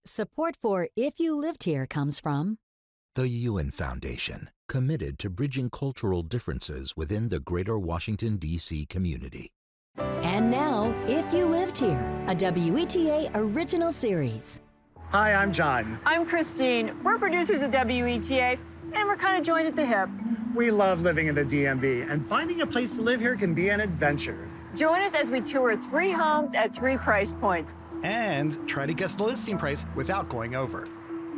Support for If You Lived Here comes from The Ewan Foundation, committed to bridging cultural differences within the greater Washington, D.C. community. And now, If You Lived Here, a WETA original series. Hi, I'm John. I'm Christine. We're producers at WETA, and we're kind of joined at the hip. We love living in the DMV, and finding a place to live here can be an adventure. Join us as we tour 3 homes at 3 price points. And try to guess the listing price without going over.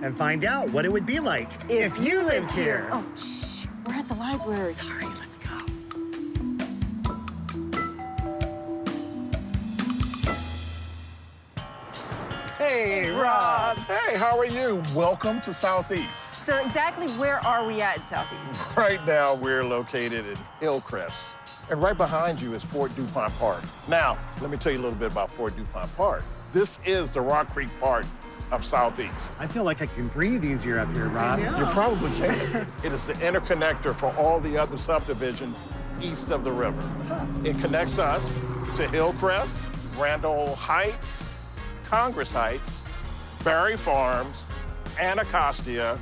And find out what it would be like if you lived here. Oh, shh. We're at the library. Sorry, let's go. Hey, Rob. Hey, how are you? Welcome to Southeast. So exactly where are we at Southeast? Right now, we're located in Hillcrest. And right behind you is Fort DuPont Park. Now, let me tell you a little bit about Fort DuPont Park. This is the Rock Creek part of Southeast. I feel like I can breathe easier up here, Rob. You probably can. It is the interconnector for all the other subdivisions east of the river. It connects us to Hillcrest, Randall Heights, Congress Heights, Barry Farms, Anacostia,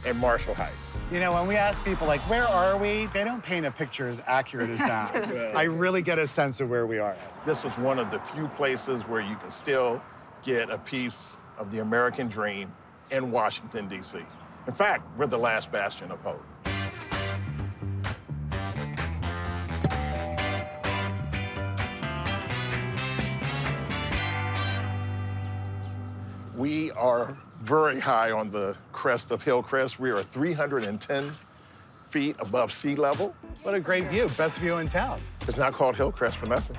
and Marshall Heights. You know, when we ask people, like, where are we? They don't paint a picture as accurate as that. I really get a sense of where we are. This is one of the few places where you can still get a piece of the American dream in Washington, D.C. In fact, we're the last bastion of hope. We are very high on the crest of Hillcrest. We are 310 feet above sea level. What a great view. Best view in town. It's not called Hillcrest for nothing.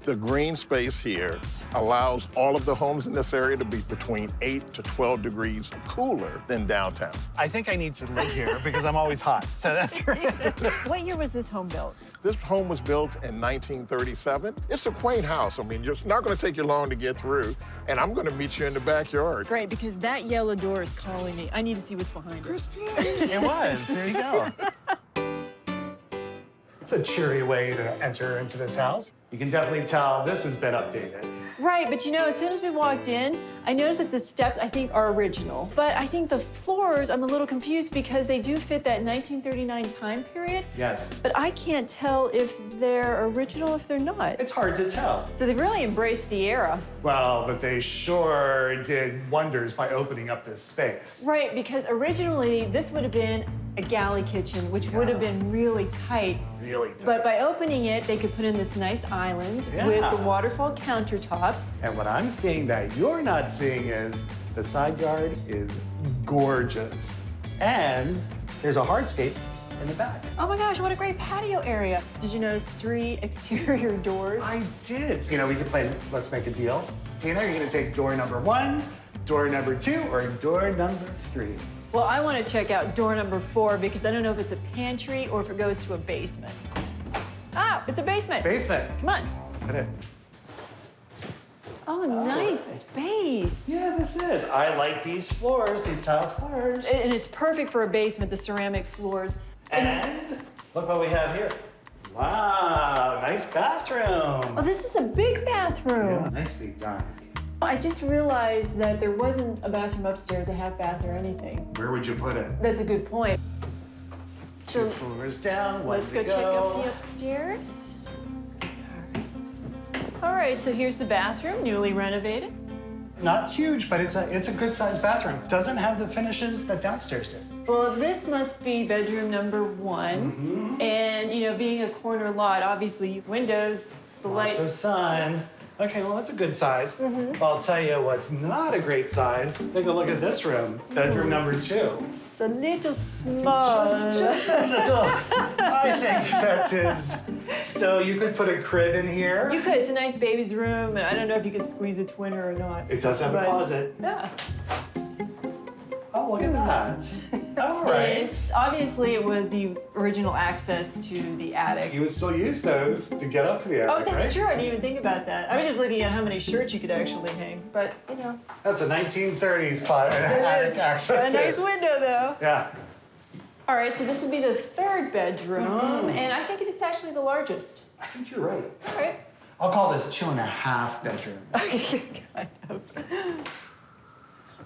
The green space here allows all of the homes in this area to be between 8 to 12 degrees cooler than downtown. I think I need to live here because I'm always hot, so that's great. What year was this home built? This home was built in 1937. It's a quaint house. I mean, it's not going to take you long to get through, and I'm going to meet you in the backyard. Great, because that yellow door is calling me. I need to see what's behind it. It was. There you go. It's a cheery way to enter into this house. You can definitely tell this has been updated. Right, but you know, as soon as we walked in, I noticed that the steps, I think, are original. But I think the floors, I'm a little confused because they do fit that 1939 time period. Yes. But I can't tell if they're original, if they're not. It's hard to tell. So they've really embraced the era. Well, but they sure did wonders by opening up this space. Right, because originally this would have been a galley kitchen, which would have been really tight. Really tight. But by opening it, they could put in this nice island with the waterfall countertops. And what I'm seeing that you're not seeing is the side yard is gorgeous. And there's a hardscape in the back. Oh my gosh, what a great patio area. Did you notice 3 exterior doors? I did. You know, we could play Let's Make a Deal. Tina, are you gonna take door number 1, door number 2, or door number 3? Well, I want to check out door number 4 because I don't know if it's a pantry or if it goes to a basement. Ah, it's a basement. Basement. Come on. Is that it? Oh, nice space. Yeah, this is. I like these floors, these tile floors. And it's perfect for a basement, the ceramic floors. And look what we have here. Wow, nice bathroom. Oh, this is a big bathroom. Yeah, nicely done. I just realized that there wasn't a bathroom upstairs, a half bath or anything. Where would you put it? That's a good point. 2 floors down, one Let's to go check out the upstairs. All right, so here's the bathroom, newly renovated. Not huge, but it's a good sized bathroom. Doesn't have the finishes that downstairs did. Well, this must be bedroom number 1. And, you know, being a corner lot, obviously windows, it's the light. Lots of sun. Okay, well, that's a good size. Well, I'll tell you what's not a great size. Take a look at this room, bedroom number 2. It's a little small. Just a little. I think that is. So you could put a crib in here. You could. It's a nice baby's room, and I don't know if you could squeeze a twinner or not. It does have a closet. Yeah. Oh, look at that. All right. Obviously, it was the original access to the attic. You would still use those to get up to the attic, Oh, that's right? true. I didn't even think about that. I was just looking at how many shirts you could actually hang, but, you know. That's a 1930s attic access. A nice window, though. Yeah. All right, so this would be the 3rd bedroom, and I think it's actually the largest. I think you're right. All right. I'll call this 2.5 bedrooms. Okay, kind of.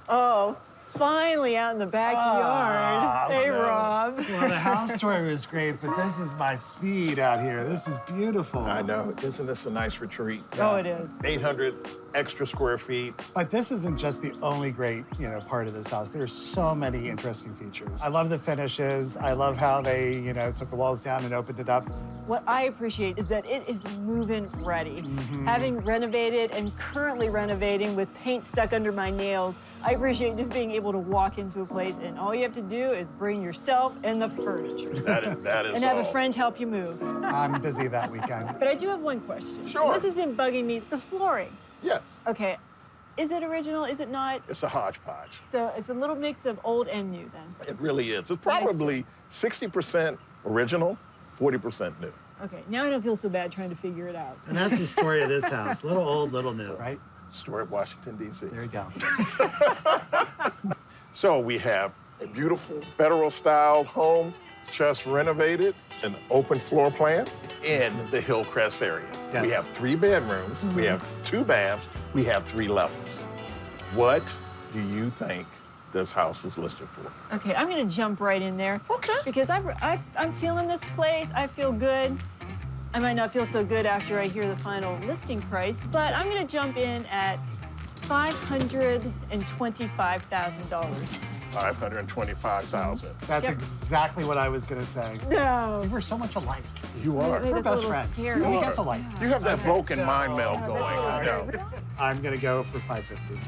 Oh, finally out in the backyard. Hey, no. Rob. Well, the house tour was great, but this is my speed out here. This is beautiful. I know. Isn't this a nice retreat? Oh, it is. 800 extra square feet. But this isn't just the only great, part of this house. There's so many interesting features. I love the finishes. I love how they, took the walls down and opened it up. What I appreciate is that it is move-in ready. Having renovated and currently renovating with paint stuck under my nails, I appreciate just being able to walk into a place and all you have to do is bring yourself and the furniture. That is And have all. a friend help you move. I'm busy that weekend. But I do have one question. Sure. This has been bugging me. The flooring. Yes. Okay, is it original? Is it not? It's a hodgepodge. So it's a little mix of old and new then. It really is. It's probably 60% original, 40% new. Okay, now I don't feel so bad trying to figure it out. And that's the story of this house. Little old, little new, right? Story of Washington, D.C. There you go. So we have a beautiful federal-style home, just renovated, an open floor plan in the Hillcrest area. Yes. We have 3 bedrooms, we have 2 baths, we have 3 levels. What do you think this house is listed for? Okay, I'm gonna jump right in there. Okay. Because I'm feeling this place, I feel good. I might not feel so good after I hear the final listing price, but I'm gonna jump in at $525,000. $525,000. That's Yep. exactly what I was going to say. No. We're so much alike. You are. Maybe We're that's a best little friends. scary. We You guess are. alike. You have that Vulcan mind meld Yeah, going. I know. I'm going to go for 550. Ooh,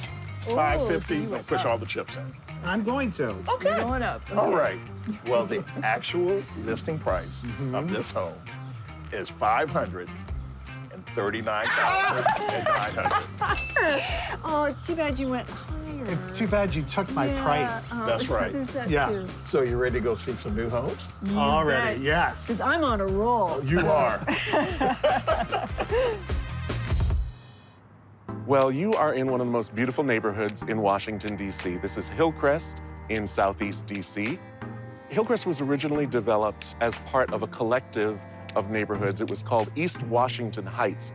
550, you you went push up. all the chips in. I'm going to. Okay. You're going up. All Okay. right. Well, the actual listing price of this home is $539,900. Oh, it's too bad you went higher. It's too bad you took my price. That's right. There's that Yeah. too. So you ready to go see some new homes? Already, bet. yes. Because I'm on a roll. You are. Well, you are in one of the most beautiful neighborhoods in Washington, D.C. This is Hillcrest in Southeast D.C. Hillcrest was originally developed as part of a collective of neighborhoods. It was called East Washington Heights.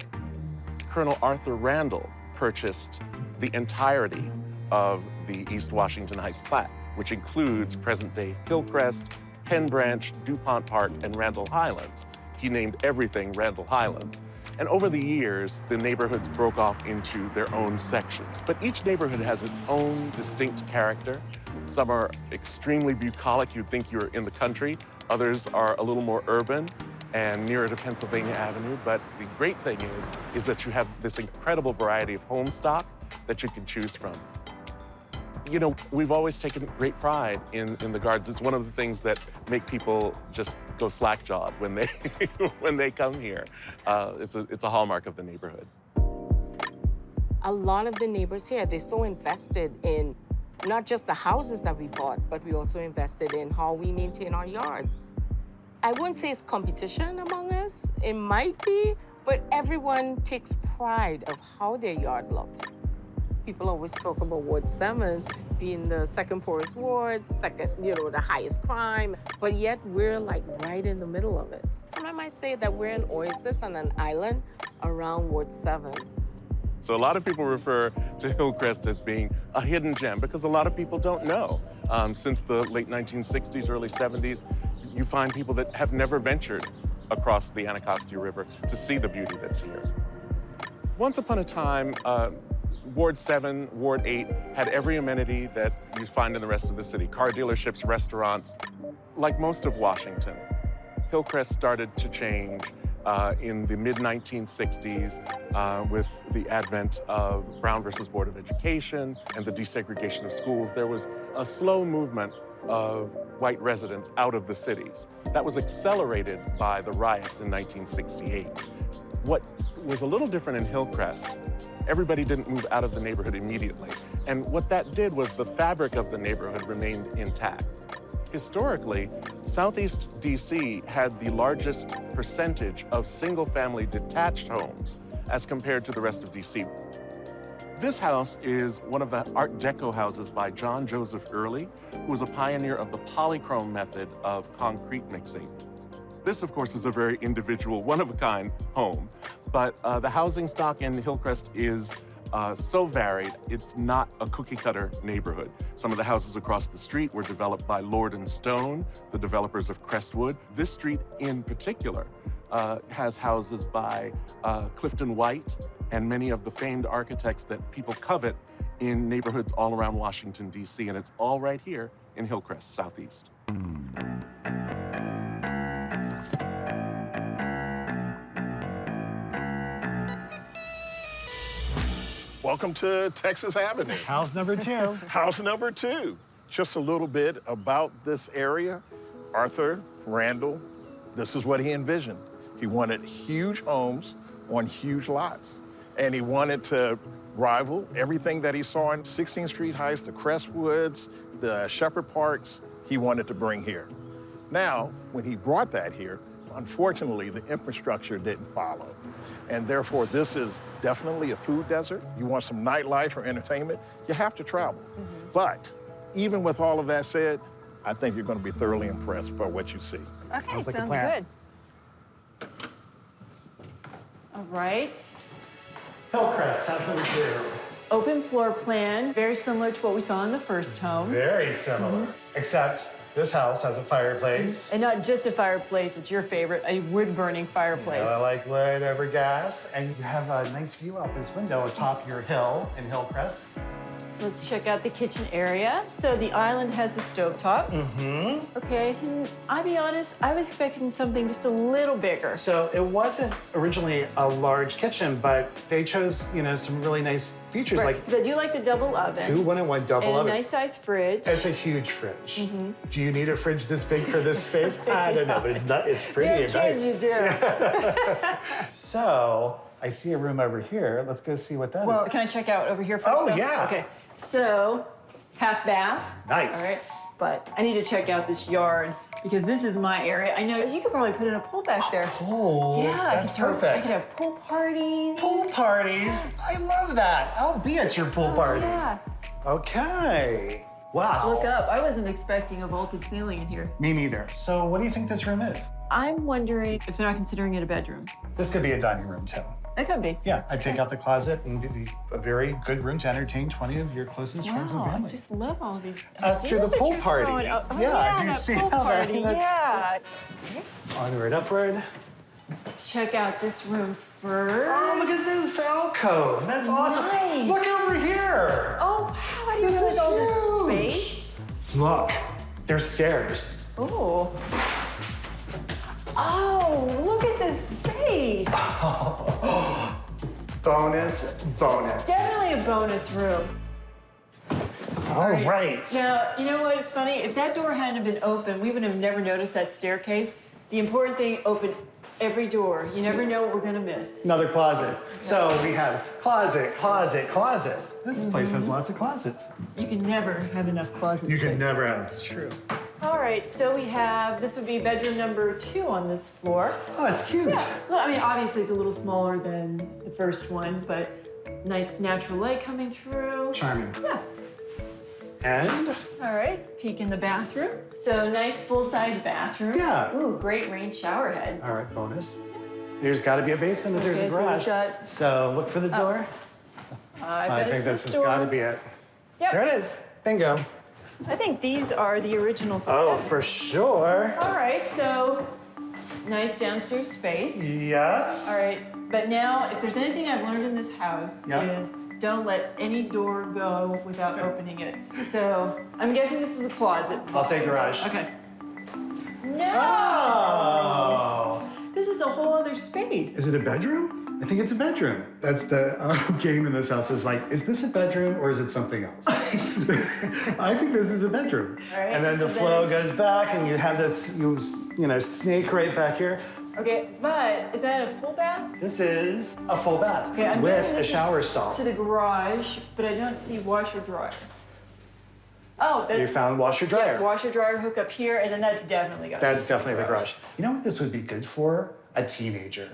Colonel Arthur Randall purchased the entirety of the East Washington Heights plat, which includes present-day Hillcrest, Penn Branch, DuPont Park, and Randall Highlands. He named everything Randall Highlands. And over the years, the neighborhoods broke off into their own sections. But each neighborhood has its own distinct character. Some are extremely bucolic, you'd think you're in the country. Others are a little more urban and nearer to Pennsylvania Avenue. But the great thing is that you have this incredible variety of home stock that you can choose from. You know, we've always taken great pride in the gardens. It's one of the things that make people just go slack-jawed when they when they come here. It's a hallmark of the neighborhood. A lot of the neighbors here, they're so invested in not just the houses that we bought, but we also invested in how we maintain our yards. I wouldn't say it's competition among us. It might be, but everyone takes pride of how their yard looks. People always talk about Ward 7 being the second poorest ward, the highest crime, but yet we're like right in the middle of it. Sometimes I say that we're an oasis on an island around Ward 7. So a lot of people refer to Hillcrest as being a hidden gem because a lot of people don't know. Since the late 1960s, early 70s, you find people that have never ventured across the Anacostia River to see the beauty that's here. Once upon a time, Ward 7, Ward 8 had every amenity that you find in the rest of the city, car dealerships, restaurants. Like most of Washington, Hillcrest started to change in the mid-1960s with the advent of Brown versus Board of Education and the desegregation of schools. There was a slow movement of white residents out of the cities. That was accelerated by the riots in 1968. What was a little different in Hillcrest, everybody didn't move out of the neighborhood immediately. And what that did was the fabric of the neighborhood remained intact. Historically, Southeast DC had the largest percentage of single-family detached homes as compared to the rest of DC. This house is one of the Art Deco houses by John Joseph Early, who was a pioneer of the polychrome method of concrete mixing. This, of course, is a very individual, one-of-a-kind home, but the housing stock in Hillcrest is so varied, it's not a cookie-cutter neighborhood. Some of the houses across the street were developed by Lord & Stone, the developers of Crestwood. This street in particular has houses by Clifton White and many of the famed architects that people covet in neighborhoods all around Washington, D.C., and it's all right here in Hillcrest, Southeast. Welcome to Texas Avenue. House number 2. House number 2. Just a little bit about this area. Arthur Randall, this is what he envisioned. He wanted huge homes on huge lots. And he wanted to rival everything that he saw in 16th Street Heights, the Crestwoods, the Shepherd Parks, he wanted to bring here. Now, when he brought that here, unfortunately, the infrastructure didn't follow. And therefore, this is definitely a food desert. You want some nightlife or entertainment, you have to travel. But even with all of that said, I think you're going to be thoroughly impressed by what you see. Okay, Sounds like a sounds plan. good. All right. Hillcrest, house number 2. Open floor plan, very similar to what we saw in the first home. Very similar. Except this house has a fireplace. And not just a fireplace, it's your favorite, a wood-burning fireplace. I like wood over gas. And you have a nice view out this window atop your hill in Hillcrest. So let's check out the kitchen area. So the island has a stovetop. Mm-hmm. Okay, can I be honest? I was expecting something just a little bigger. So it wasn't originally a large kitchen, but they chose, some really nice features like Because I do like the double oven. who wouldn't want double and a ovens? nice size fridge. It's a huge fridge. Do you need a fridge this big for this space? I don't know, but it's pretty You're and kids, nice. you do. So I see a room over here. Let's go see what that is. Well, can I check out over here first? Oh, though? yeah. Okay, so half bath. Nice. All right, but I need to check out this yard because this is my area. I know you could probably put in a pool back there. Oh, Yeah, that's I perfect. could have pool parties. Pool parties. I love that. I'll be at your pool party. Yeah. Okay. Wow. Look up. I wasn't expecting a vaulted ceiling in here. Me neither. So what do you think this room is? I'm wondering if they're not considering it a bedroom. This could be a dining room too. It could be. Yeah, I'd take out the closet and it'd be a very good room to entertain 20 of your closest friends and Wow, I family. just love all these. After ideas the that pool you're party. throwing out. Oh, Yeah, do you that see pool how that- party, that- Yeah. Onward, upward. Check out this room first. Oh, look at this alcove. That's awesome. Nice. Look over here. Oh, wow, I didn't This realize is all this huge. space. Look, there's stairs. Oh. Oh, look at this space. Bonus. Definitely a bonus room. All right. Now, you know what? It's funny. If that door hadn't been open, we would have never noticed that staircase. The important thing, open every door. You never know what we're gonna miss. Another closet. So we have closet. This place has lots of closets. You can never have enough closet You space. can never have. It's true. All right, so we have, this would be bedroom number 2 on this floor. Oh, it's cute. Yeah, well, I mean, obviously it's a little smaller than the first one, but nice natural light coming through. Charming. Yeah. And All right, peek in the bathroom. So nice full-size bathroom. Yeah. Ooh, great rain shower head. all right, bonus. There's got to be a basement if there's Okay, a so we garage. shut- So look for the door. I I bet think it's this this has got to door. be it. Yep. There it is. Bingo. I think these are the original steps. Oh, for sure. All right, so nice downstairs space. Yes. All right, but now if there's anything I've learned in this house Yeah. is don't let any door go without opening it. So I'm guessing this is a closet. I'll say garage. Okay. No! Oh. This is a whole other space. Is it a bedroom? I think it's a bedroom. That's the game in this house is like, is this a bedroom or is it something else? I think this is a bedroom. All right, and then so the flow then- goes back and you have this, snake right back here. Okay, but is that a full bath? This is a full bath Okay, I'm with guessing a this shower is stall. to the garage, but I don't see washer dryer. Oh, that's You found washer dryer. Yeah, washer dryer hook up here, and then that's definitely got. That's definitely the garage. You know what this would be good for? A teenager.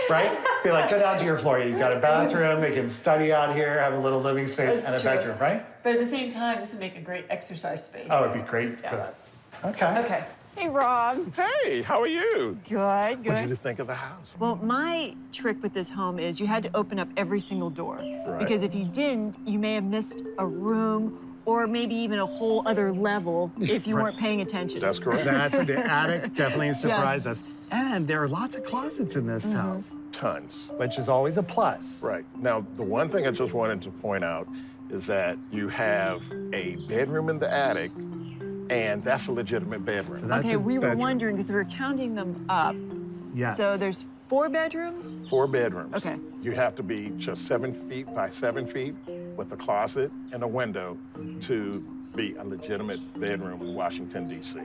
Right? Be like, go down to your floor. You've got a bathroom, they can study out here, have a little living space That's and a true. bedroom, right? But at the same time, this would make a great exercise space. Oh, it'd be great for that. Okay. Okay. Hey, Rob. Hey, how are you? Good, What did you good. think of the house? Well, my trick with this home is you had to open up every single door. Because if you didn't, you may have missed a room or maybe even a whole other level if you weren't paying attention. That's correct. That's the attic definitely surprised us. And there are lots of closets in this house, Tons. which is always a plus. Right. Now, the one thing I just wanted to point out is that you have a bedroom in the attic, and that's a legitimate bedroom. So that's Okay, a we were bedroom. wondering because we were counting them up. Yes. So there's 4 bedrooms? 4 bedrooms. Okay. You have to be just 7 feet by 7 feet with a closet and a window to be a legitimate bedroom in Washington, D.C.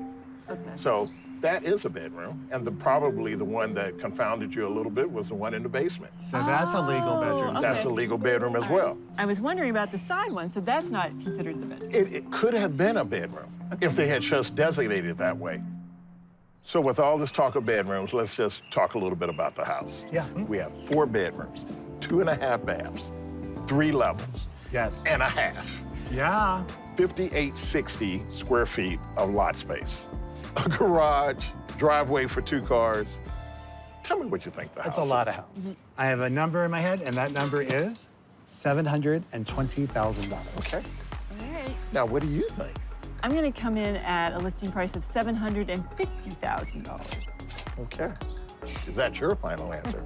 Okay. So that is a bedroom, and probably the one that confounded you a little bit was the one in the basement. So that's a legal bedroom. Oh, That's a okay. legal bedroom as well. I was wondering about the side one, so that's not considered the bedroom. It could have been a bedroom if they had just designated it that way. So with all this talk of bedrooms, let's just talk a little bit about the house. Yeah. We have 4 bedrooms, 2.5 baths, 3 levels, Yes. and a half. Yeah. 5,860 square feet of lot space. A garage, driveway for 2 cars. Tell me what you think the That's house a lot is. of house. I have a number in my head, and that number is $720,000. Okay. All right. Now, what do you think? I'm going to come in at a listing price of $750,000. Okay. Is that your final answer?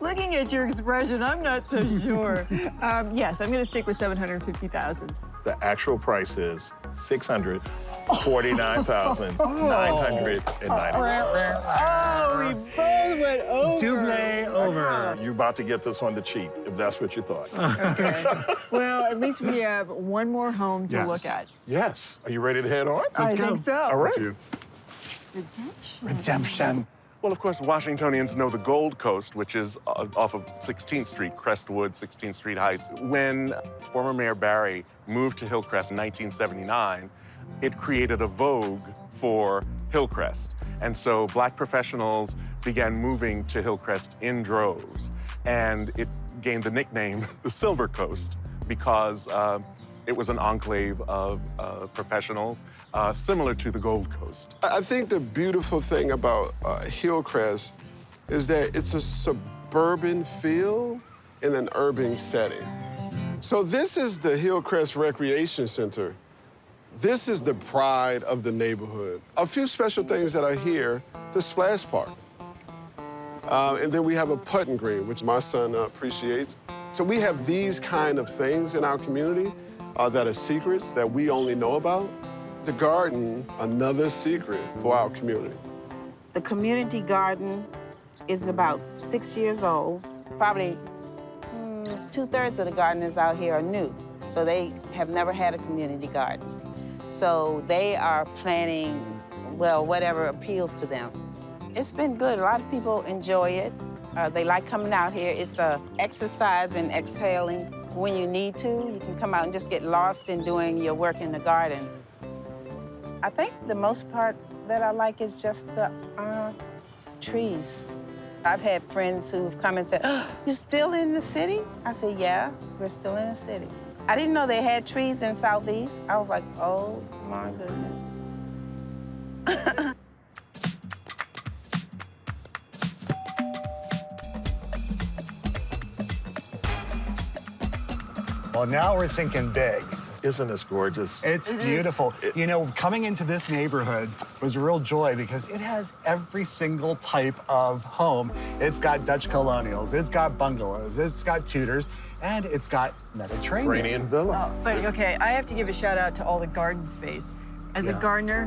Looking at your expression, I'm not so sure. Yes, I'm going to stick with $750,000. The actual price is $649,990. Oh, we both went over. Double over. You're about to get this on the cheap, if that's what you thought. Okay. Well, at least we have one more home to Yes. look at. Yes. Are you ready to head on? I go. think so. All right. Redemption. Redemption. Well, of course, Washingtonians know the Gold Coast, which is off of 16th Street, Crestwood, 16th Street Heights. When former Mayor Barry moved to Hillcrest in 1979, it created a vogue for Hillcrest. And so Black professionals began moving to Hillcrest in droves. And it gained the nickname the Silver Coast because it was an enclave of professionals similar to the Gold Coast. I think the beautiful thing about Hillcrest is that it's a suburban feel in an urban setting. So this is the Hillcrest Recreation Center. This is the pride of the neighborhood. A few special things that are here, the splash park. And then we have a putting green, which my son appreciates. So we have these kind of things in our community that are secrets that we only know about. The garden, another secret for our community. The community garden is about 6 years old. Probably 2/3 of the gardeners out here are new, so they have never had a community garden. So they are planning, well, whatever appeals to them. It's been good. A lot of people enjoy it. They like coming out here. It's a exercise in exhaling. When you need to, you can come out and just get lost in doing your work in the garden. I think the most part that I like is just the trees. I've had friends who've come and said, "Oh, you're still in the city?" I said, "Yeah, we're still in the city." I didn't know they had trees in Southeast. I was like, oh my goodness. Well, now we're thinking big. Isn't this gorgeous? It's beautiful. You know, coming into this neighborhood was a real joy because it has every single type of home. It's got Dutch colonials, it's got bungalows, it's got Tudors, and it's got Mediterranean. Mediterranean villa. But okay, I have to give a shout out to all the garden space. As a gardener,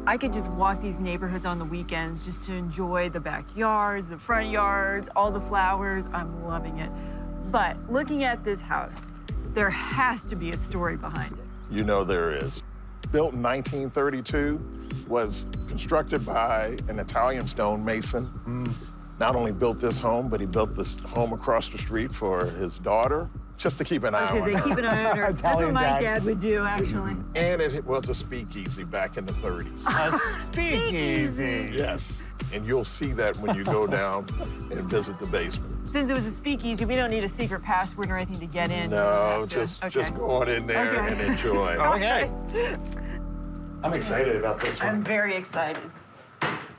I could just walk these neighborhoods on the weekends just to enjoy the backyards, the front yards, all the flowers. I'm loving it. But looking at this house, there has to be a story behind it. You know there is. Built in 1932, was constructed by an Italian stonemason. Not only built this home, but he built this home across the street for his daughter, just to keep an eye on Because they her. keep an eye on her. That's what Italian my dad. dad would do, actually. And it was a speakeasy back in the 30s. A speakeasy. Yes, and you'll see that when you go down and visit the basement. Since it was a speakeasy, we don't need a secret password or anything to get in. No, We don't have to. just go on in there Okay. and enjoy. Okay. I'm excited about this one. I'm very excited.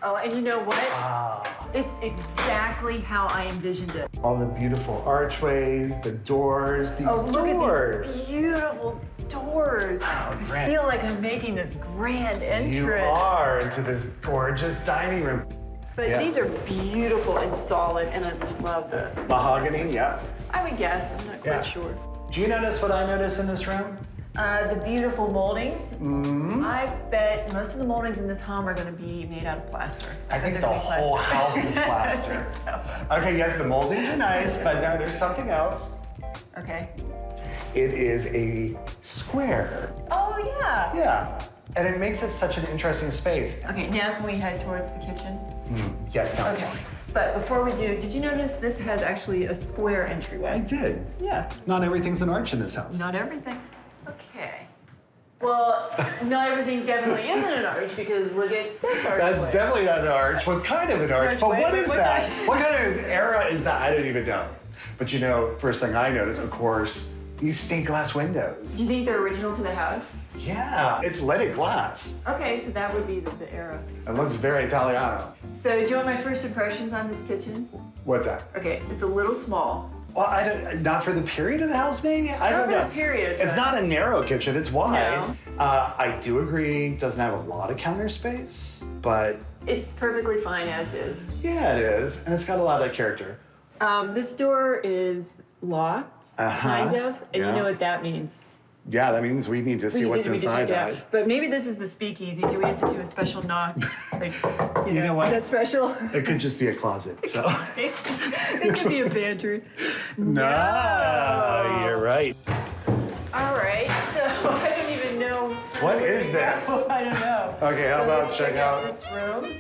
Oh, and you know what? It's exactly how I envisioned it. All the beautiful archways, the doors, these Oh, look doors. at these beautiful doors. I Grant. feel like I'm making this grand entrance. You are into this gorgeous dining room. But Yeah. these are beautiful and solid, and I love the Mahogany, yeah. I would guess. I'm not quite Yeah. sure. Do you notice what I notice in this room? The beautiful moldings. Mm-hmm. I bet most of the moldings in this home are going to be made out of plaster. I think They're the gonna be whole house plaster. is plaster. So, Okay, yes, the moldings are nice, but now there's something else. okay. It is a square. Oh, yeah. Yeah, and it makes it such an interesting space. Okay, now can we head towards the kitchen? Yes, now. Okay. But before we do, did you notice this has actually a square entryway? I did. Yeah. Not everything's an arch in this house. Not everything. Okay. Well, not everything definitely isn't an arch because look at this archway. That's definitely not an arch. Well, it's kind of an arch, but Archway, what but is what that? kind? What kind of era is that? I don't even know. But you know, first thing I noticed, of course, these stained glass windows. Do you think they're original to the house? Yeah, it's leaded glass. Okay, so that would be the era. It looks very Italiano. So do you want my first impressions on this kitchen? What's that? Okay, it's a little small. Well, I don't. Not for the period of the house, maybe. I Not don't for know. the period, It's but- not a narrow kitchen. It's wide. No. I do agree. Doesn't have a lot of counter space, but It's perfectly fine as is. yeah, it is, and it's got a lot of character. This door is locked, kind of, and yeah. you know what that means. Yeah, that means we need to see We what's need to inside check it out. that. But maybe this is the speakeasy. Do we have to do a special knock? Like, You know what? That's special. It could just be a closet. So. It could be a pantry. No, you're right. All right, so I don't even know. What where is to this? go. I don't know. Okay, how So about let's check out- this room?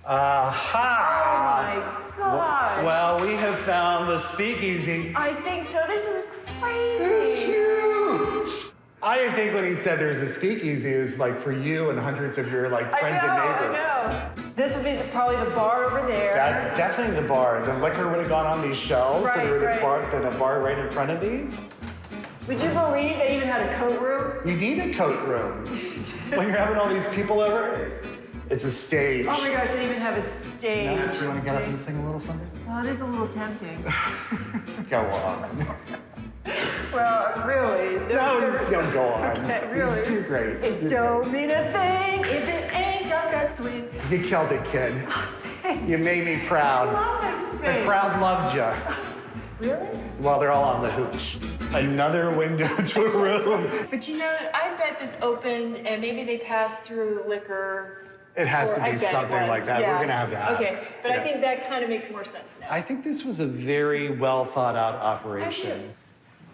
Aha! Oh my gosh. Well, we have found the speakeasy. I think so. This is It's crazy. huge. I didn't think when he said there's a speakeasy, it was like for you and hundreds of your like friends and neighbors. I know. This would be probably the bar over there. That's definitely the bar. The liquor would have gone on these shelves, so there would have Right, been a bar right in front of these. Would you believe they even had a coat room? You need a coat room when you're having all these people over. It's a stage. Oh my gosh, they even have a stage. Now, do you want to get up and sing a little something? Well, it is a little tempting. Go on. Well, really. No, go on. Okay, really. It's too great. It You're don't mean a thing if it ain't got that swing. You killed it, kid. Thanks. You made me I proud. love this The space. crowd loved you. Really? Well, they're all on the hooch. Another window to a room. But you know, I bet this opened and maybe they passed through liquor. It has or to I be bet it something was. like that. Yeah. We're gonna have to ask. Okay, but Yeah. I think that kind of makes more sense now. I think this was a very well thought out operation.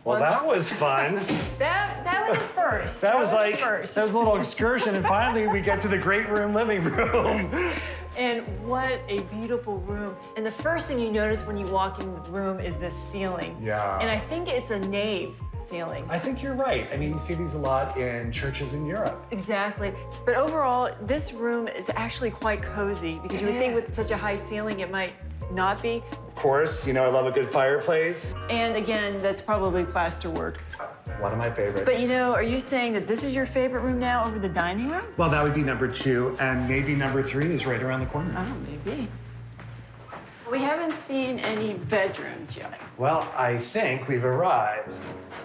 Well, that was fun. That was a first. That was a like first. that was a little excursion, and finally we get to the great room, living room. And what a beautiful room. And the first thing you notice when you walk in the room is this ceiling. Yeah. And I think it's a nave ceiling. I think you're right. I mean, you see these a lot in churches in Europe. Exactly. But overall, this room is actually quite cozy because you would think with such a high ceiling it might not be. Of course, you know I love a good fireplace. And again, that's probably plaster work. One of my favorites. But you know, are you saying that this is your favorite room now over the dining room? Well, that would be number 2, and maybe number 3 is right around the corner. Oh, maybe. We haven't seen any bedrooms yet. Well, I think we've arrived.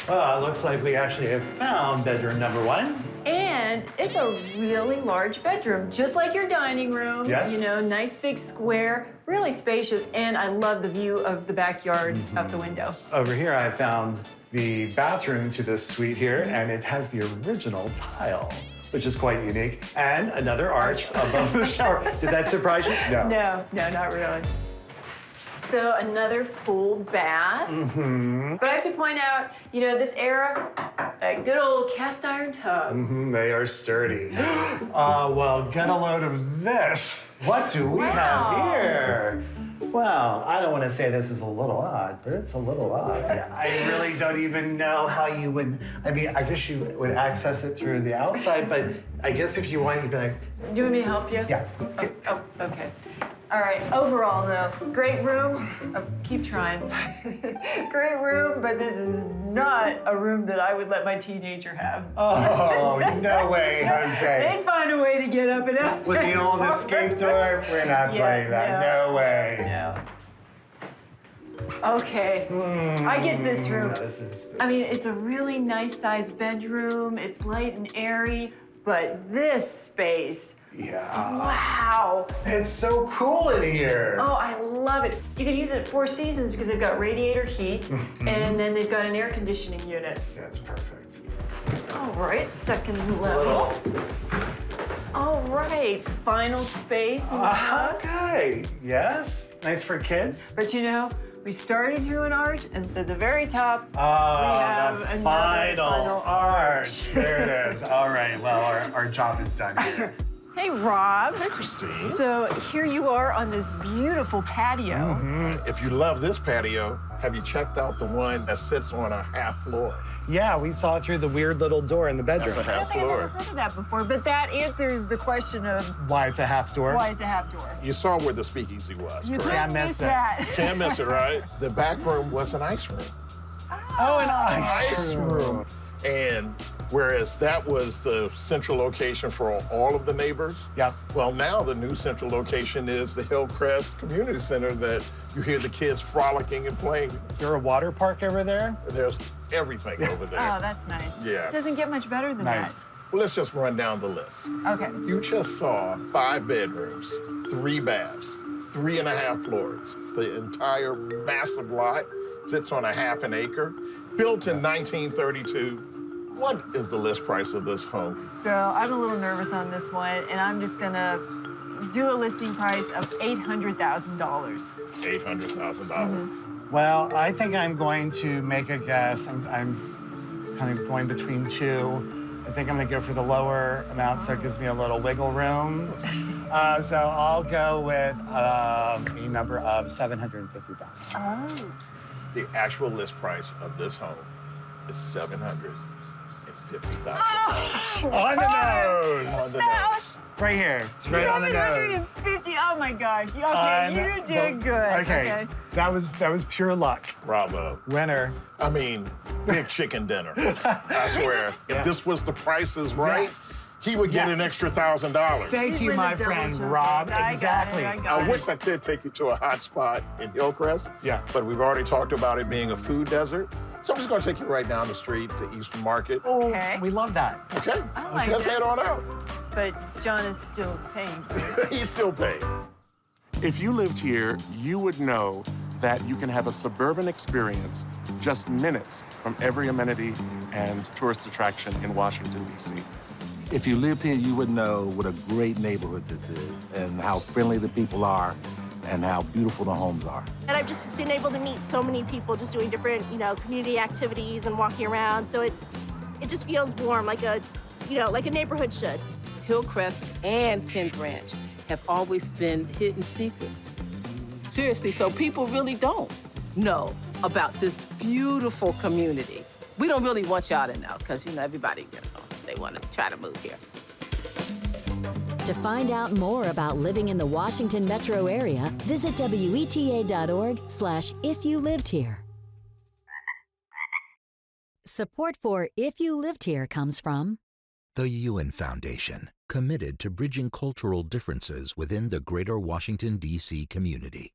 It looks like we actually have found bedroom number 1. And it's a really large bedroom, just like your dining room. Yes. You know, nice big square, really spacious, and I love the view of the backyard out the window. Over here, I found the bathroom to this suite here, and it has the original tile, which is quite unique, and another arch above the shower. Did that surprise you? No, not really. So another full bath. But I have to point out, you know, this era, a good old cast iron tub. They are sturdy. Well, get a load of this. What do we have here? Well, I don't want to say this is a little odd, but it's a little odd. I really don't even know how you would, I mean, I guess you would access it through the outside, but I guess if you want, you'd be like, Do you want me to help you? yeah. Oh, okay. All right, overall though, great room. Oh, keep trying. Great room, but this is not a room that I would let my teenager have. Oh, no way, Jose. They'd find a way to get up and out. With the old escape door? We're not playing that. No way. Yeah. Okay, I get this room. I mean, it's a really nice sized bedroom. It's light and airy, but this space, Yeah. wow. It's so cool in here. Oh, I love it. You could use it 4 seasons because they've got radiator heat and then they've got an air conditioning unit. That's perfect. All right, second level. All right, final space in the house. Okay. Yes. Nice for kids. But you know, we started through an arch, and at the very top, we Oh, have the another final arch. There it is. All right. Well, our job is done here. Hey, Rob. Hey, Christine. So here you are on this beautiful patio. If you love this patio, have you checked out the one that sits on a half floor? Yeah, we saw it through the weird little door in the bedroom. That's a I don't half think I've ever floor. heard of that before, but that answers the question of Why it's a half door? why it's a half door. You saw where the speakeasy was, You correct? couldn't miss miss it. that. Can't miss it, right? The back room was an ice room. Oh, an Ice room. And whereas that was the central location for all of the neighbors, Yep. well, now the new central location is the Hillcrest Community Center that you hear the kids frolicking and playing. Is there a water park over there? There's everything over there. Oh, that's nice. Yeah. It doesn't get much better than Nice. Well, let's just run down the list. that. Okay. You just saw 5 bedrooms, 3 baths, 3.5 floors. The entire massive lot sits on a half an acre, built in 1932. What is the list price of this home? So I'm a little nervous on this one, and I'm just gonna do a listing price of $800,000. $800,000. Well, I think I'm going to make a guess. I'm kind of going between 2. I think I'm going to go for the lower amount, so it gives me a little wiggle room. So I'll go with a number of $750,000. Oh. The actual list price of this home is $750,000. On the nose! On the nose. Right here. It's right on the nose. 750. Oh my gosh. Okay, you did good. Okay. That was pure luck. Bravo. Winner. I mean, big chicken dinner. I swear. If this was the Price is Right, Yes. he would get an extra $1,000. Thank He's you, with my the double friend chocolate. Rob. I got it, Exactly. I got I it. wish I could take you to a hot spot in Hillcrest. Yeah. But we've already talked about it being a food desert. So I'm just going to take you right down the street to Eastern Market. Okay. We love that. Okay? I like Let's it. head on out. But John is still paying for it. He's still paying. If you lived here, you would know that you can have a suburban experience just minutes from every amenity and tourist attraction in Washington, D.C. If you lived here, you would know what a great neighborhood this is and how friendly the people are and how beautiful the homes are. And I've just been able to meet so many people just doing different, community activities and walking around. So it just feels warm, like a neighborhood should. Hillcrest and Penn Branch have always been hidden secrets. Seriously, so people really don't know about this beautiful community. We don't really want y'all to know because, everybody, they want to try to move here. To find out more about living in the Washington metro area, visit WETA.org/if you lived here. Support for If You Lived Here comes from The Ewan Foundation, committed to bridging cultural differences within the greater Washington, D.C. community.